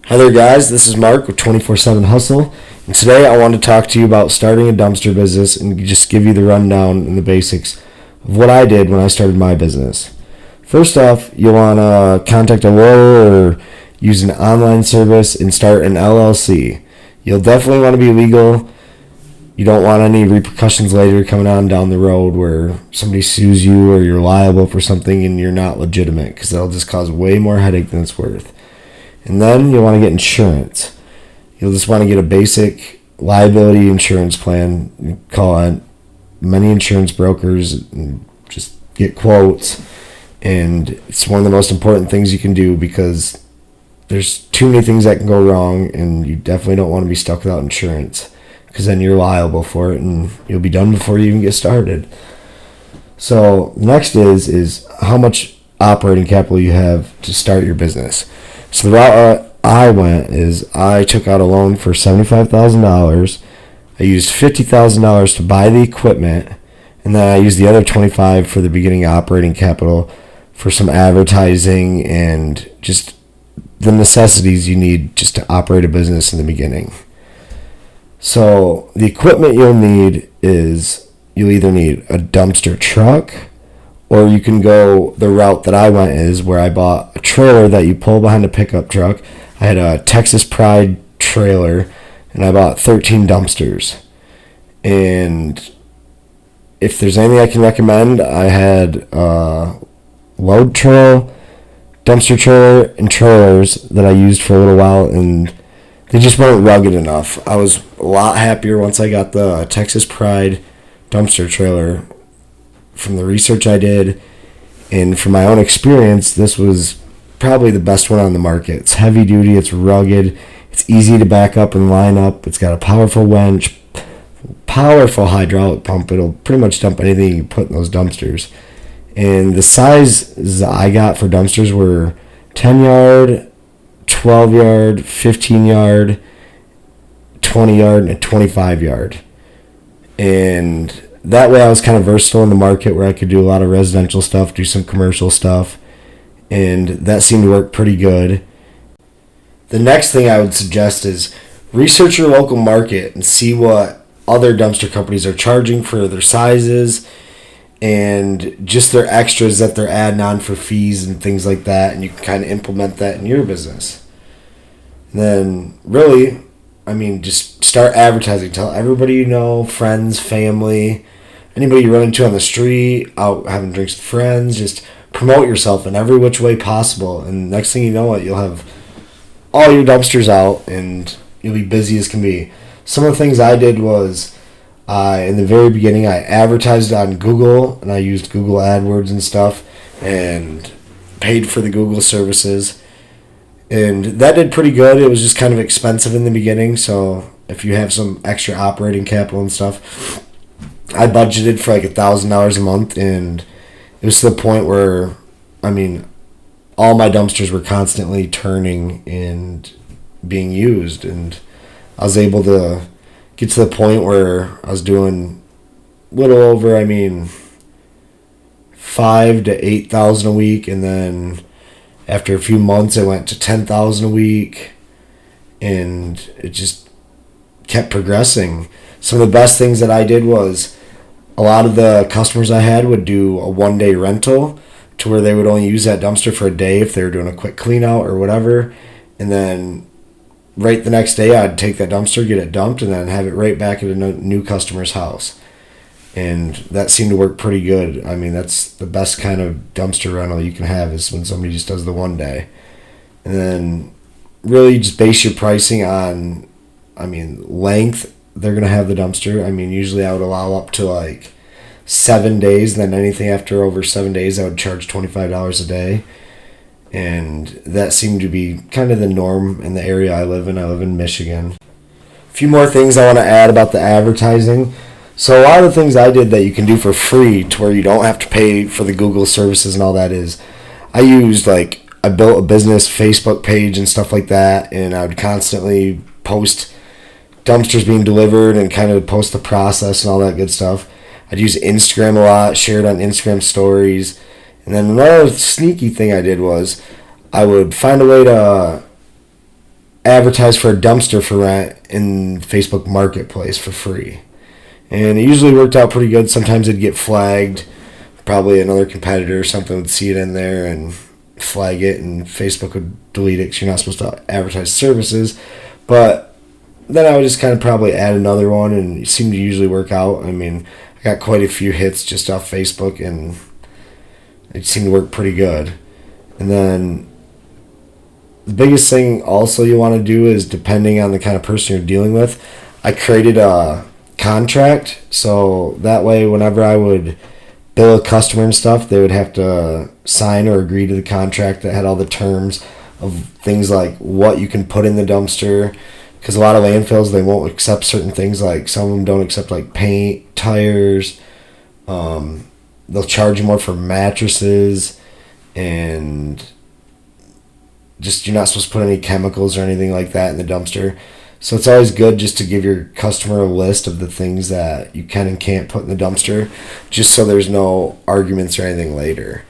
Hi there, guys. This is Mark with 24/7 Hustle, and today I want to talk to you about starting a dumpster business and just give you the rundown and the basics of what I did when I started my business. First off, you'll want to contact a lawyer or use an online service and start an LLC. You'll definitely want to be legal. You don't want any repercussions later coming on down the road where somebody sues you or you're liable for something and you're not legitimate, because that'll just cause way more headache than it's worth. And then you'll want to get insurance. You'll just want to get a basic liability insurance plan. You call on many insurance brokers and just get quotes. And it's one of the most important things you can do, because there's too many things that can go wrong, and you definitely don't want to be stuck without insurance, because then you're liable for it and you'll be done before you even get started. So next is how much operating capital you have to start your business. So the route I went is I took out a loan for $75,000. I used $50,000 to buy the equipment, and then I used the other $25,000 for the beginning operating capital for some advertising and just the necessities you need just to operate a business in the beginning. So the equipment you'll need is you'll either need a dumpster truck, or you can go the route that I went is where I bought a trailer that you pull behind a pickup truck. I had a Texas Pride trailer, and I bought 13 dumpsters. And if there's anything I can recommend, I had a load trail, dumpster trailer, and trailers that I used for a little while, and they just weren't rugged enough. I was a lot happier once I got the Texas Pride dumpster trailer. From the research I did and from my own experience, this was probably the best one on the market. It's heavy duty, it's rugged, it's easy to back up and line up, it's got a powerful winch, powerful hydraulic pump. It'll pretty much dump anything you put in those dumpsters. And the sizes I got for dumpsters were 10 yard, 12 yard, 15 yard, 20 yard, and 25 yard. And that way I was kind of versatile in the market, where I could do a lot of residential stuff, do some commercial stuff, and that seemed to work pretty good. The next thing I would suggest is research your local market and see what other dumpster companies are charging for their sizes and just their extras that they're adding on for fees and things like that, and you can kind of implement that in your business. And then really, just start advertising. Tell everybody you know, friends, family, anybody you run into on the street, out having drinks with friends. Just promote yourself in every which way possible. And next thing you know it, you'll have all your dumpsters out and you'll be busy as can be. Some of the things I did was, in the very beginning, I advertised on Google, and I used Google AdWords and stuff and paid for the Google services. And that did pretty good. It was just kind of expensive in the beginning, so if you have some extra operating capital and stuff, I budgeted for like $1,000 a month, and it was to the point where, all my dumpsters were constantly turning and being used, and I was able to get to the point where I was doing a little over, 5,000 to 8,000 a week, and then after a few months, I went to 10,000 a week, and it just kept progressing. Some of the best things that I did was a lot of the customers I had would do a one-day rental, to where they would only use that dumpster for a day if they were doing a quick clean out or whatever. And then right the next day, I'd take that dumpster, get it dumped, and then have it right back at a new customer's house. And that seemed to work pretty good. That's the best kind of dumpster rental you can have, is when somebody just does the one day. And then really just base your pricing on, length they're going to have the dumpster. Usually I would allow up to like 7 days. Then anything after over 7 days, I would charge $25 a day. And that seemed to be kind of the norm in the area I live in. I live in Michigan. A few more things I want to add about the advertising. So a lot of the things I did that you can do for free, to where you don't have to pay for the Google services and all that, is I built a business Facebook page and stuff like that, and I would constantly post dumpsters being delivered and kind of post the process and all that good stuff. I'd use Instagram a lot, share it on Instagram stories. And then another sneaky thing I did was I would find a way to advertise for a dumpster for rent in Facebook Marketplace for free. And it usually worked out pretty good. Sometimes it'd get flagged. Probably another competitor or something would see it in there and flag it, and Facebook would delete it because you're not supposed to advertise services. But then I would just kind of probably add another one, and it seemed to usually work out. I mean, I got quite a few hits just off Facebook, and it seemed to work pretty good. And then the biggest thing also you want to do is, depending on the kind of person you're dealing with, I created a contract, so that way whenever I would bill a customer and stuff, they would have to sign or agree to the contract that had all the terms of things like what you can put in the dumpster, because a lot of landfills, they won't accept certain things. Like some of them don't accept like paint, tires. They'll charge you more for mattresses, and just you're not supposed to put any chemicals or anything like that in the dumpster. So it's always good just to give your customer a list of the things that you can and can't put in the dumpster, just so there's no arguments or anything later.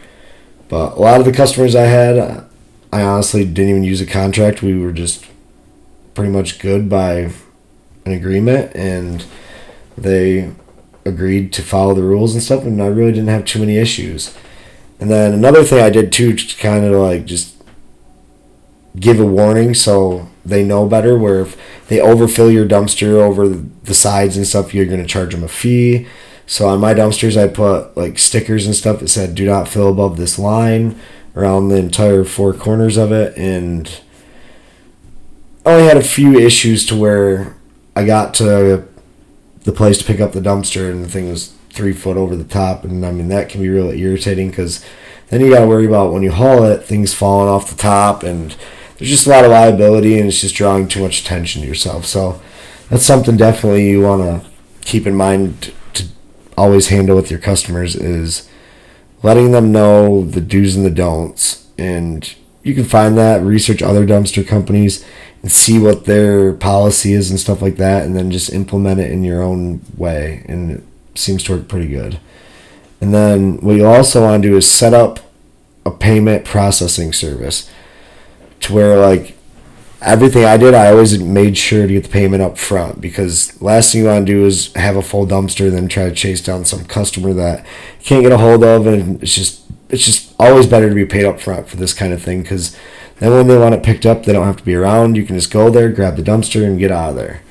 But a lot of the customers I had, I honestly didn't even use a contract. We were just pretty much good by an agreement, and they agreed to follow the rules and stuff, and I really didn't have too many issues. And then another thing I did too, just kind of like just give a warning so they know better, where if they overfill your dumpster over the sides and stuff, you're going to charge them a fee. So on my dumpsters, I put like stickers and stuff that said do not fill above this line around the entire four corners of it. And I only had a few issues to where I got to the place to pick up the dumpster and the thing was 3 foot over the top, and I mean that can be really irritating, because then you got to worry about when you haul it, things falling off the top, and there's just a lot of liability, and it's just drawing too much attention to yourself. So that's something definitely you want to keep in mind to always handle with your customers, is letting them know the do's and the don'ts. And you can find that, research other dumpster companies and see what their policy is and stuff like that, and then just implement it in your own way, and it seems to work pretty good. And then what you also want to do is set up a payment processing service, to where like everything I did, I always made sure to get the payment up front, because last thing you want to do is have a full dumpster and then try to chase down some customer that you can't get a hold of, and it's just always better to be paid up front for this kind of thing, because then when they want it picked up, they don't have to be around. You can just go there, grab the dumpster, and get out of there.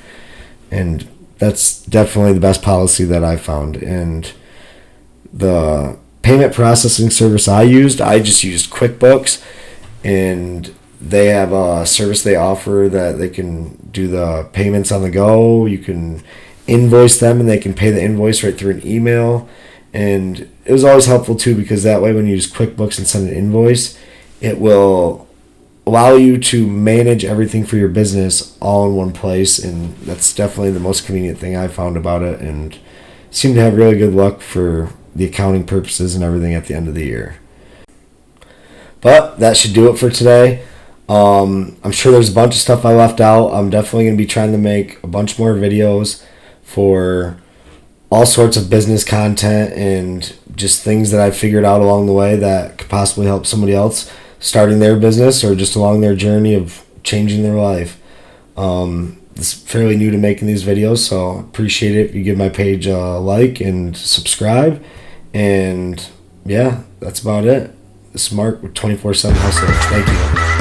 And that's definitely the best policy that I found. And the payment processing service I just used QuickBooks, and they have a service they offer that they can do the payments on the go. You can invoice them, and they can pay the invoice right through an email. And it was always helpful too, because that way when you use QuickBooks and send an invoice, it will allow you to manage everything for your business all in one place, and that's definitely the most convenient thing I found about it, and seem to have really good luck for the accounting purposes and everything at the end of the year. But that should do it for today. I'm sure there's a bunch of stuff I left out. I'm definitely going to be trying to make a bunch more videos for all sorts of business content and just things that I've figured out along the way that could possibly help somebody else starting their business or just along their journey of changing their life. It's fairly new to making these videos, so appreciate it if you give my page a like and subscribe. And yeah, that's about it. This is Mark with 24/7 Hustle. Thank you.